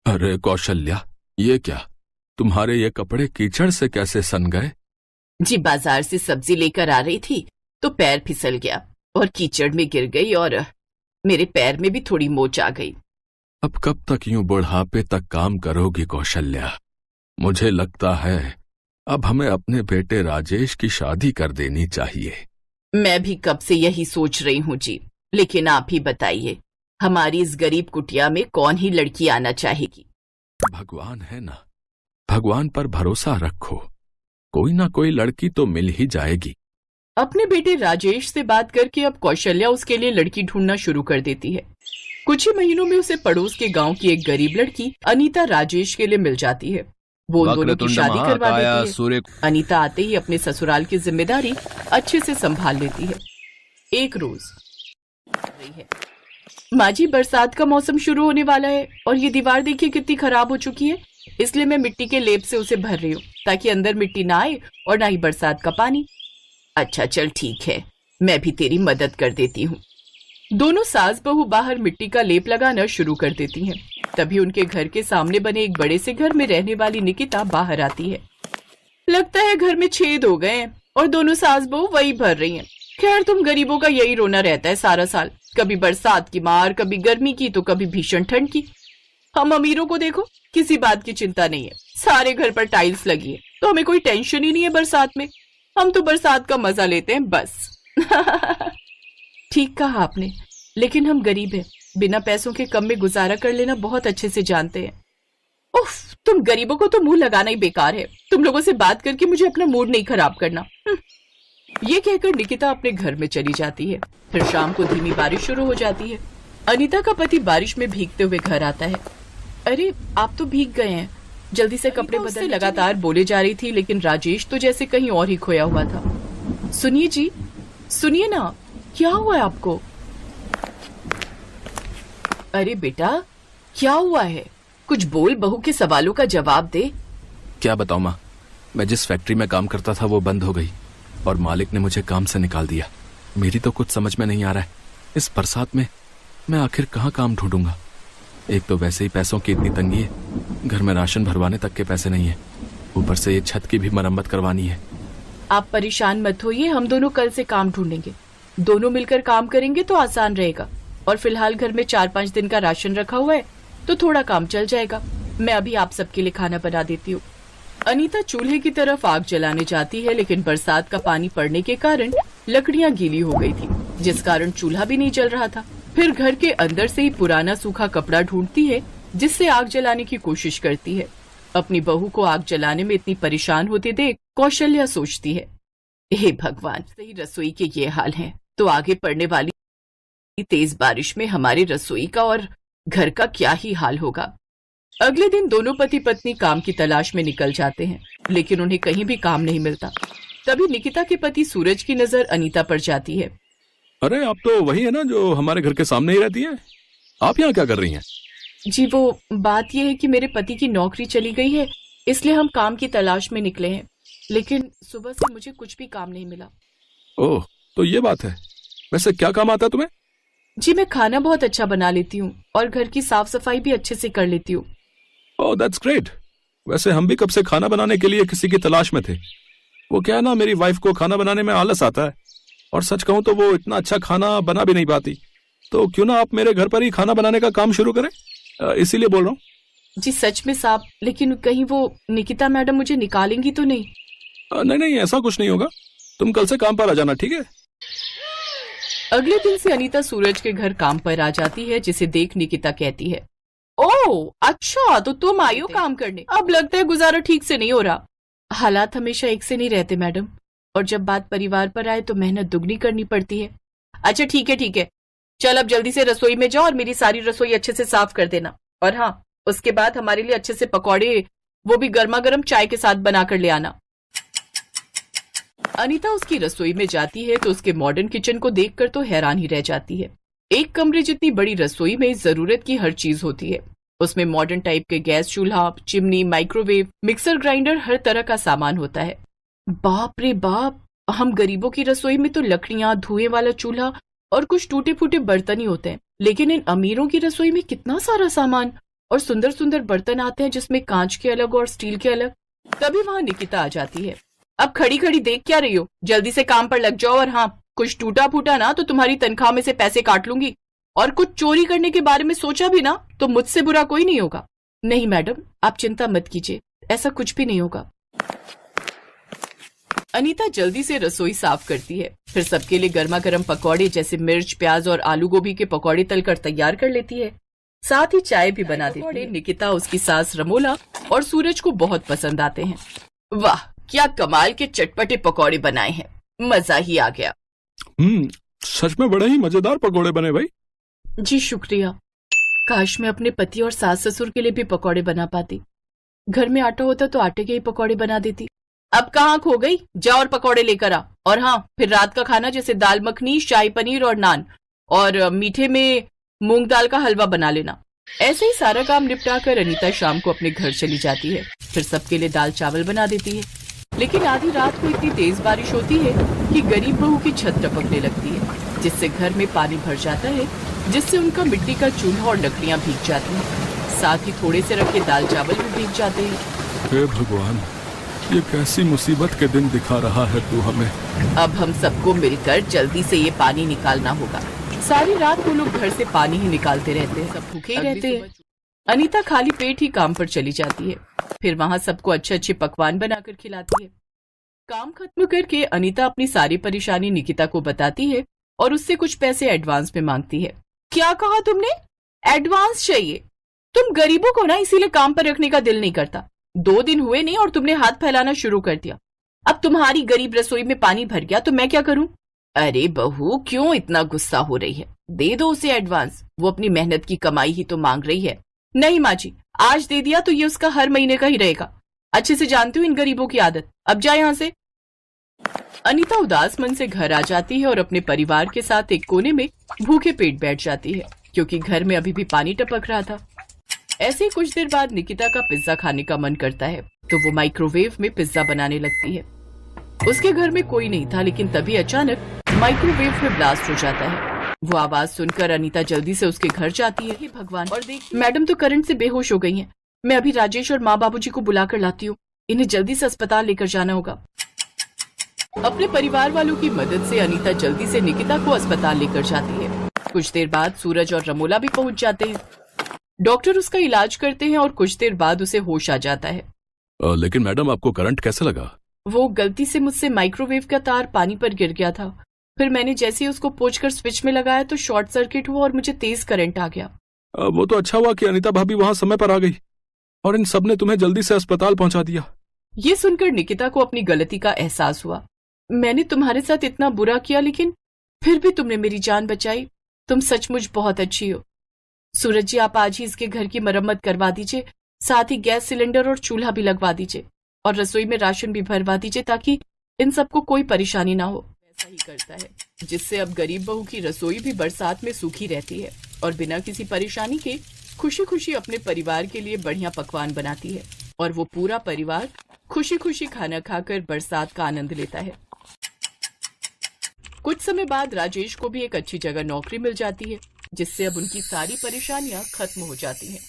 अरे कौशल्या, ये क्या? तुम्हारे ये कपड़े कीचड़ से कैसे सन गए? जी बाजार से सब्जी लेकर आ रही थी तो पैर फिसल गया और कीचड़ में गिर गई और मेरे पैर में भी थोड़ी मोच आ गई। अब कब तक यूं बुढ़ापे तक काम करोगी कौशल्या? मुझे लगता है अब हमें अपने बेटे राजेश की शादी कर देनी चाहिए। मैं भी कब से यही सोच रही हूँ जी, लेकिन आप ही बताइए, हमारी इस गरीब कुटिया में कौन ही लड़की आना चाहेगी? भगवान है ना, भगवान पर भरोसा रखो, कोई ना कोई लड़की तो मिल ही जाएगी। अपने बेटे राजेश से बात करके अब कौशल्या उसके लिए लड़की ढूंढना शुरू कर देती है। कुछ ही महीनों में उसे पड़ोस के गांव की एक गरीब लड़की अनीता राजेश के लिए मिल जाती है। वो उन दोनों की शादी करवा देती है। अनीता आते ही अपने ससुराल की जिम्मेदारी अच्छे से संभाल लेती है। एक रोज माँ जी, बरसात का मौसम शुरू होने वाला है और ये दीवार देखिए कितनी खराब हो चुकी है, इसलिए मैं मिट्टी के लेप से उसे भर रही हूँ ताकि अंदर मिट्टी ना आए और ना ही बरसात का पानी। अच्छा चल ठीक है, मैं भी तेरी मदद कर देती हूँ। दोनों सास बहू बाहर मिट्टी का लेप लगाना शुरू कर देती हैं। तभी उनके घर के सामने बने एक बड़े से घर में रहने वाली निकिता बाहर आती है। लगता है घर में छेद हो गए हैं और दोनों सास बहू वही भर रही हैं। खैर, तुम गरीबों का यही रोना रहता है सारा साल, कभी बरसात की मार, कभी गर्मी की तो कभी भीषण ठंड की। हम अमीरों को देखो, किसी बात की चिंता नहीं है, सारे घर पर टाइल्स लगी है तो हमें कोई टेंशन ही नहीं है बरसात में। हम तो बरसात का मजा लेते हैं बस। ठीक कहा आपने, लेकिन हम गरीब हैं, बिना पैसों के कम में गुजारा कर लेना बहुत अच्छे से जानते हैं। उफ, तुम गरीबों को तो मुंह लगाना ही बेकार है। तुम लोगों से बात करके मुझे अपना मूड नहीं खराब करना। ये कहकर निकिता अपने घर में चली जाती है। फिर शाम को धीमी बारिश शुरू हो जाती है। अनीता का पति बारिश में भीगते हुए घर आता है। अरे आप तो भीग गए हैं, जल्दी से कपड़े बदल। लगातार बोले जा रही थी, लेकिन राजेश तो जैसे कहीं और ही खोया हुआ था। सुनिए जी, सुनिए ना, क्या हुआ है आपको? अरे बेटा, क्या हुआ है? कुछ बोल, बहू के सवालों का जवाब दे। क्या बताऊं माँ, मैं जिस फैक्ट्री में काम करता था वो बंद हो गई और मालिक ने मुझे काम से निकाल दिया। मेरी तो कुछ समझ में नहीं आ रहा है, इस बरसात में मैं आखिर कहाँ काम ढूंढूंगा। एक तो वैसे ही पैसों की इतनी तंगी है, घर में राशन भरवाने तक के पैसे नहीं है, ऊपर से ये छत की भी मरम्मत करवानी है। आप परेशान मत होइए, हम दोनों कल से काम ढूंढेंगे। दोनों मिलकर काम करेंगे तो आसान रहेगा। और फिलहाल घर में 4-5 दिन का राशन रखा हुआ है तो थोड़ा काम चल जाएगा। मैं अभी आप सबके लिए खाना बना देती हूँ। अनीता चूल्हे की तरफ आग जलाने जाती है, लेकिन बरसात का पानी पड़ने के कारण लकड़ियाँ गीली हो गई थी, जिस कारण चूल्हा भी नहीं जल रहा था। फिर घर के अंदर से ही पुराना सूखा कपड़ा ढूंढती है, जिससे आग जलाने की कोशिश करती है। अपनी बहू को आग जलाने में इतनी परेशान होते देख कौशल्या सोचती है, हे भगवान, सही रसोई के ये हाल हैं तो आगे पड़ने वाली तेज बारिश में हमारे रसोई का और घर का क्या ही हाल होगा। अगले दिन दोनों पति पत्नी काम की तलाश में निकल जाते हैं, लेकिन उन्हें कहीं भी काम नहीं मिलता। तभी निकिता के पति सूरज की नजर अनीता पर जाती है। अरे आप तो वही है ना जो हमारे घर के सामने ही रहती है, आप यहाँ क्या कर रही हैं? जी वो बात यह है कि मेरे पति की नौकरी चली गई है, इसलिए हम काम की तलाश में निकले हैं, लेकिन सुबह से मुझे कुछ भी काम नहीं मिला। ओह, तो ये बात है। वैसे क्या काम आता है तुम्हें? जी मैं खाना बहुत अच्छा बना लेती हूँ और घर की साफ सफाई भी अच्छे से कर लेती हूँ। Oh that's great. वैसे हम भी कब से खाना बनाने के लिए किसी की तलाश में थे। वो क्या है ना, मेरी वाइफ को खाना बनाने में आलस आता है और सच कहूँ तो वो इतना अच्छा खाना बना भी नहीं पाती। तो क्यों ना आप मेरे घर पर ही खाना बनाने का काम शुरू करें, इसीलिए बोल रहा हूँ। जी सच में साहब, लेकिन कहीं वो निकिता मैडम मुझे निकालेंगी तो नहीं? नहीं, ऐसा कुछ नहीं होगा। तुम कल से काम पर आ जाना, ठीक है? अगले दिन से अनीता सूरज के घर काम पर आ जाती है, जिसे देख निकिता कहती है, ओह अच्छा, तो तुम आई हो काम करने। अब लगता है गुजारा ठीक से नहीं हो रहा। हालात हमेशा एक से नहीं रहते मैडम, और जब बात परिवार पर आए तो मेहनत दुगनी करनी पड़ती है। अच्छा ठीक है, चल अब जल्दी से रसोई में जाओ और मेरी सारी रसोई अच्छे से साफ कर देना। और हाँ, उसके बाद हमारे लिए अच्छे से पकौड़े, वो भी गर्मा गर्म चाय के साथ बना कर ले आना। अनीता उसकी रसोई में जाती है तो उसके मॉडर्न किचन को देखकर तो हैरान ही रह जाती है। एक कमरे जितनी बड़ी रसोई में जरूरत की हर चीज होती है। उसमें मॉडर्न टाइप के गैस चूल्हा, चिमनी, माइक्रोवेव, मिक्सर ग्राइंडर, हर तरह का सामान होता है। बाप रे बाप, हम गरीबों की रसोई में तो लकड़ियां, धुएं वाला चूल्हा और कुछ टूटे फूटे बर्तन ही होते हैं, लेकिन इन अमीरों की रसोई में कितना सारा सामान और सुंदर सुंदर बर्तन आते हैं जिसमें कांच के अलग और स्टील के अलग। तभी वहां निकिता आ जाती है। अब खड़ी खड़ी देख क्या रही हो, जल्दी से काम पर लग जाओ। और हाँ, कुछ टूटा फूटा ना तो तुम्हारी तनख्वाह में से पैसे काट लूंगी। और कुछ चोरी करने के बारे में सोचा भी ना तो मुझसे बुरा कोई नहीं होगा। नहीं मैडम, आप चिंता मत कीजिए, ऐसा कुछ भी नहीं होगा। अनीता जल्दी से रसोई साफ करती है, फिर सबके लिए गर्मा गर्म पकौड़े जैसे मिर्च, प्याज और आलू गोभी के पकौड़े तलकर तैयार कर लेती है। साथ ही चाय भी बना देती है। निकिता, उसकी सास रमोला और सूरज को बहुत पसंद आते हैं। वाह, क्या कमाल के चटपटे पकौड़े बनाए हैं, मजा ही आ गया। सच में बड़े ही मजेदार पकौड़े बने भाई। जी शुक्रिया। काश मैं अपने पति और सास ससुर के लिए भी पकौड़े बना पाती। घर में आटा होता तो आटे के ही पकौड़े बना देती। अब कहाँ खो गई, जा और पकौड़े लेकर आ। और हाँ, फिर रात का खाना जैसे दाल मखनी, शाही पनीर और नान, और मीठे में मूंग दाल का हलवा बना लेना। ऐसे ही सारा काम निपटा कर अनीता शाम को अपने घर चली जाती है। फिर सबके लिए दाल चावल बना देती है। लेकिन आधी रात को इतनी तेज बारिश होती है कि गरीब बहू की छत टपकने लगती है, जिससे घर में पानी भर जाता है, जिससे उनका मिट्टी का चूल्हा और लकड़ियां भीग जाती हैं। साथ ही थोड़े से रखे दाल चावल भी भीग जाते हैं। हे भगवान, ये कैसी मुसीबत के दिन दिखा रहा है तू हमें। अब हम सबको मिलकर जल्दी से ये पानी निकालना होगा। सारी रात वो लोग घर से पानी ही निकालते रहते हैं, सब भूखे ही रहते हैं। अनीता खाली पेट ही काम पर चली जाती है। फिर वहाँ सबको अच्छे अच्छे पकवान बनाकर खिलाती है। काम खत्म करके अनीता अपनी सारी परेशानी निकिता को बताती है और उससे कुछ पैसे एडवांस में मांगती है। क्या कहा तुमने? एडवांस चाहिए? तुम गरीबों को ना इसीलिए काम पर रखने का दिल नहीं करता। 2 दिन हुए नहीं और तुमने हाथ फैलाना शुरू कर दिया। अब तुम्हारी गरीब रसोई में पानी भर गया तो मैं क्या करूं? अरे बहू, क्यों इतना गुस्सा हो रही है? दे दो उसे एडवांस, वो अपनी मेहनत की कमाई ही तो मांग रही है। नहीं माँ जी, आज दे दिया तो ये उसका हर महीने का ही रहेगा। अच्छे से जानती हूँ इन गरीबों की आदत। अब जाए यहाँ से। अनीता उदास मन से घर आ जाती है और अपने परिवार के साथ एक कोने में भूखे पेट बैठ जाती है, क्योंकि घर में अभी भी पानी टपक रहा था। ऐसे ही कुछ देर बाद निकिता का पिज्जा खाने का मन करता है, तो वो माइक्रोवेव में पिज्जा बनाने लगती है। उसके घर में कोई नहीं था, लेकिन तभी अचानक माइक्रोवेव में ब्लास्ट हो जाता है। वो आवाज सुनकर अनीता जल्दी से उसके घर जाती है। हे भगवान, और देखिए मैडम तो करंट से बेहोश हो गई हैं। मैं अभी राजेश और माँ बाबूजी को बुला कर लाती हूँ, इन्हें जल्दी से अस्पताल लेकर जाना होगा। अपने परिवार वालों की मदद से अनीता जल्दी से निकिता को अस्पताल लेकर जाती है। कुछ देर बाद सूरज और रमोला भी पहुंच जाते हैं। डॉक्टर उसका इलाज करते हैं और कुछ देर बाद उसे होश आ जाता है। लेकिन मैडम, आपको करंट कैसे लगा? वो गलती से मुझसे माइक्रोवेव का तार पानी पर गिर गया था। फिर मैंने जैसे ही उसको पोंछकर स्विच में लगाया तो शॉर्ट सर्किट हुआ और मुझे तेज करंट आ गया। वो तो अच्छा हुआ कि अनीता भाभी वहां समय पर आ गई और इन सब ने तुम्हें जल्दी से अस्पताल पहुंचा दिया। ये सुनकर निकिता को अपनी गलती का एहसास हुआ। मैंने तुम्हारे साथ इतना बुरा किया, लेकिन फिर भी तुमने मेरी जान बचाई। तुम सचमुच बहुत अच्छी हो। सूरज जी, आप आज ही इसके घर की मरम्मत करवा दीजिए, साथ ही गैस सिलेंडर और चूल्हा भी लगवा दीजिए और रसोई में राशन भी भरवा दीजिए, ताकि इन सबको कोई परेशानी ना हो। ऐसा ही करता है, जिससे अब गरीब बहू की रसोई भी बरसात में सूखी रहती है और बिना किसी परेशानी के खुशी खुशी अपने परिवार के लिए बढ़िया पकवान बनाती है, और वो पूरा परिवार खुशी खुशी खाना खाकर बरसात का आनंद लेता है। कुछ समय बाद राजेश को भी एक अच्छी जगह नौकरी मिल जाती है, जिससे अब उनकी सारी परेशानियां खत्म हो जाती हैं।